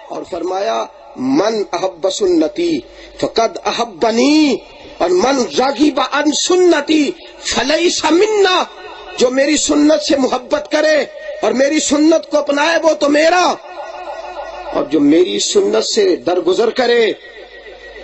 اور فرمایا من احب سنتی فقد احبنی اور من راغب عن سنتی فلیس منا، جو میری سنت سے محبت کرے اور میری سنت کو اپنائے وہ تو میرا، اور جو میری سنت سے درگزر کرے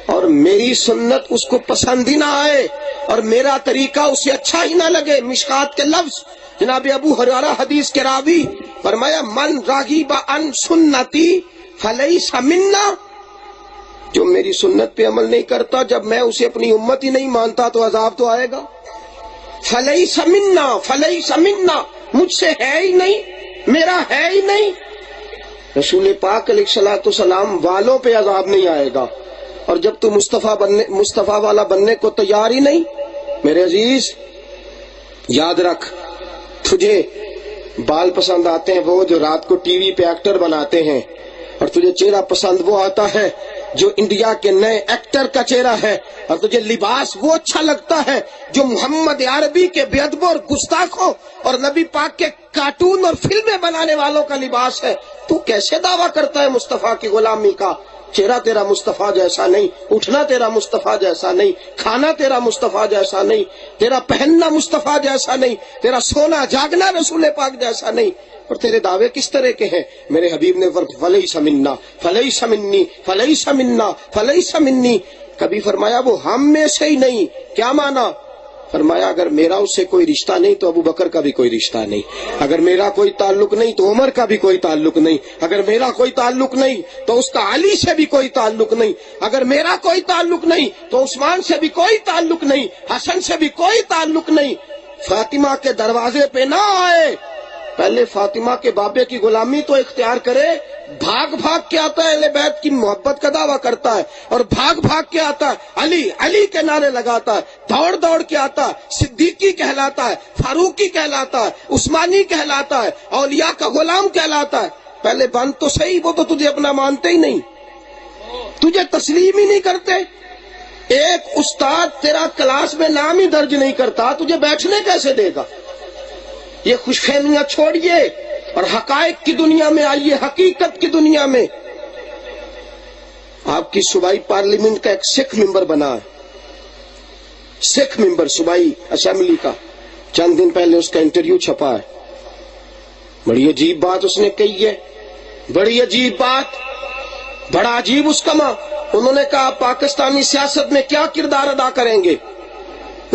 اور میری سنت اس کو پسند ہی نہ آئے اور میرا طریقہ اسے اچھا ہی نہ لگے، مشکات کے لفظ جناب ابو ہریرہ حدیث کے راوی فرمایا من راغب عن سنتی فلیس منا، جو میری سنت پہ عمل نہیں کرتا، جب میں اسے اپنی امت ہی نہیں مانتا تو عذاب تو آئے گا۔ فلیس منا، فلیس منا، مجھ سے ہے ہی نہیں، میرا ہے ہی نہیں۔ رسول پاک علیہ الصلوۃ والسلام والوں پہ عذاب نہیں آئے گا، اور جب تو مصطفیٰ والا بننے کو تیار ہی نہیں، میرے عزیز یاد رکھ، تجھے بال پسند آتے ہیں وہ جو رات کو ٹی وی پہ ایکٹر بناتے ہیں، اور تجھے چہرہ پسند وہ آتا ہے جو انڈیا کے نئے ایکٹر کا چہرہ ہے، اور تجھے لباس وہ اچھا لگتا ہے جو محمد عربی کے بے ادبوں اور گستاخوں اور نبی پاک کے کارٹون اور فلمیں بنانے والوں کا لباس ہے۔ تو کیسے دعویٰ کرتا ہے مصطفیٰ کی غلامی کا؟ چہرہ تیرا مصطفیٰ جیسا نہیں، اٹھنا تیرا مصطفیٰ جیسا نہیں، کھانا تیرا مصطفیٰ جیسا نہیں، تیرا پہننا مصطفیٰ جیسا نہیں، تیرا سونا جاگنا رسول پاک جیسا نہیں، اور تیرے دعوے کس طرح کے ہیں؟ میرے حبیب نے فلیس منا، فلیس منی، فلیس منا، فلیس منی، کبھی فرمایا وہ ہم میں سے ہی نہیں۔ کیا مانا؟ فرمایا اگر میرا اس سے کوئی رشتہ نہیں تو ابو بکر کا بھی کوئی رشتہ نہیں، اگر میرا کوئی تعلق نہیں تو عمر کا بھی کوئی تعلق نہیں، اگر میرا کوئی تعلق نہیں تو اس کا علی سے بھی کوئی تعلق نہیں، اگر میرا کوئی تعلق نہیں تو عثمان سے بھی کوئی تعلق نہیں، حسن سے بھی کوئی تعلق نہیں۔ فاطمہ کے دروازے پہ نہ آئے، پہلے فاطمہ کے بابے کی غلامی تو اختیار کرے۔ بھاگ بھاگ کے آتا ہے اہل بیت کی محبت کا دعویٰ کرتا ہے، اور بھاگ بھاگ کے آتا ہے علی علی کے نعرے لگاتا ہے، دوڑ دوڑ کے آتا ہے صدیقی کہلاتا ہے، فاروقی کہلاتا ہے، عثمانی کہلاتا ہے، اولیاء کا غلام کہلاتا ہے۔ پہلے بند تو صحیح، وہ تو تجھے اپنا مانتے ہی نہیں، تجھے تسلیم ہی نہیں کرتے۔ ایک استاد تیرا کلاس میں نام ہی درج نہیں کرتا، تجھے بیٹھنے کیسے دے گا؟ یہ خوش فہمیاں چھوڑیے اور حقائق کی دنیا میں آئیے، حقیقت کی دنیا میں۔ آپ کی صوبائی پارلیمنٹ کا ایک سکھ ممبر بنا ہے، سکھ ممبر صوبائی اسمبلی کا، چند دن پہلے اس کا انٹرویو چھپا ہے۔ بڑی عجیب بات اس نے کہی ہے، بڑی عجیب بات، بڑا عجیب اس کا ماں۔ انہوں نے کہا پاکستانی سیاست میں کیا کردار ادا کریں گے؟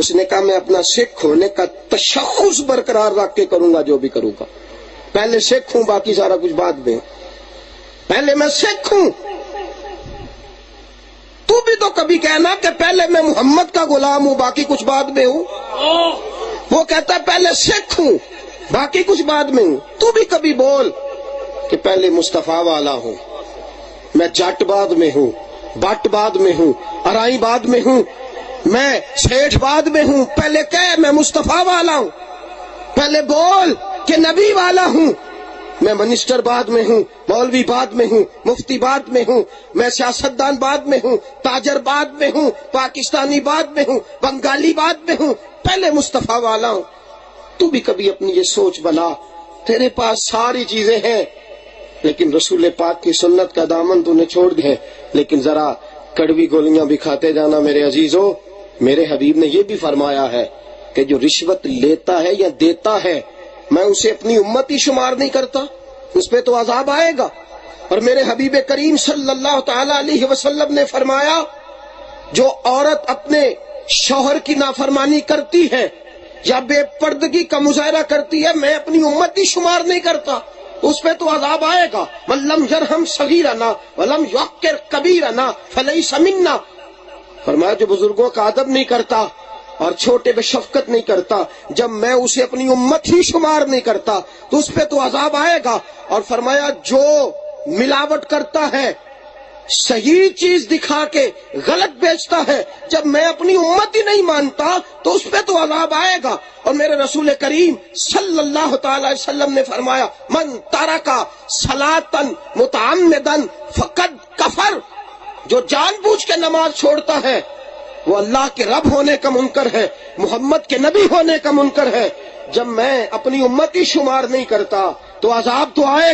اس نے کہا میں اپنا سکھ ہونے کا تشخص برقرار رکھ کے کروں گا جو بھی کروں گا، پہلے سکھ ہوں باقی سارا کچھ بعد میں، پہلے میں سکھ ہوں۔ تو بھی تو کبھی کہنا کہ پہلے میں محمد کا غلام ہوں باقی کچھ بعد میں ہوں، وہ کہتا ہے پہلے سکھ ہوں باقی کچھ بعد میں ہوں۔ تو بھی کبھی بول کہ پہلے مصطفیٰ والا ہوں، میں جٹ بعد میں ہوں، بٹ بعد میں ہوں، ارائی بعد میں ہوں، میں سیٹھ بعد میں ہوں۔ پہلے کہہ میں مصطفیٰ والا ہوں، پہلے بول کہ نبی والا ہوں۔ میں منسٹر بعد میں ہوں، مولوی بعد میں ہوں، مفتی بعد میں ہوں، میں سیاستدان بعد میں ہوں، تاجر بعد میں ہوں، پاکستانی بعد میں ہوں، بنگالی بعد میں ہوں، پہلے مصطفیٰ والا ہوں۔ تو بھی کبھی اپنی یہ سوچ بنا، تیرے پاس ساری چیزیں ہیں لیکن رسول پاک کی سنت کا دامن تو نے چھوڑ دیا، لیکن ذرا کڑوی گولیاں بھی کھاتے جانا میرے عزیزو۔ میرے حبیب نے یہ بھی فرمایا ہے کہ جو رشوت لیتا ہے یا دیتا ہے میں اسے اپنی امت ہی شمار نہیں کرتا، اس پہ تو عذاب آئے گا۔ اور میرے حبیب کریم صلی اللہ تعالی علیہ وسلم نے فرمایا جو عورت اپنے شوہر کی نافرمانی کرتی ہے یا بے پردگی کا مظاہرہ کرتی ہے میں اپنی امت ہی شمار نہیں کرتا، اس پہ تو عذاب آئے گا۔ من لم یرحم صغیرنا ولم یوقر کبیرنا فلیس منا، فرمایا جو بزرگوں کا ادب نہیں کرتا اور چھوٹے پہ شفقت نہیں کرتا، جب میں اسے اپنی امت ہی شمار نہیں کرتا تو اس پہ تو عذاب آئے گا۔ اور فرمایا جو ملاوٹ کرتا ہے، صحیح چیز دکھا کے غلط بیچتا ہے، جب میں اپنی امت ہی نہیں مانتا تو اس پہ تو عذاب آئے گا۔ اور میرے رسول کریم صلی اللہ تعالی وسلم نے فرمایا من ترک صلاۃ متعمدا فقد کفر، جو جان بوجھ کے نماز چھوڑتا ہے وہ اللہ کے رب ہونے کا منکر ہے، محمد کے نبی ہونے کا منکر ہے۔ جب میں اپنی امت ہی شمار نہیں کرتا تو عذاب تو آئے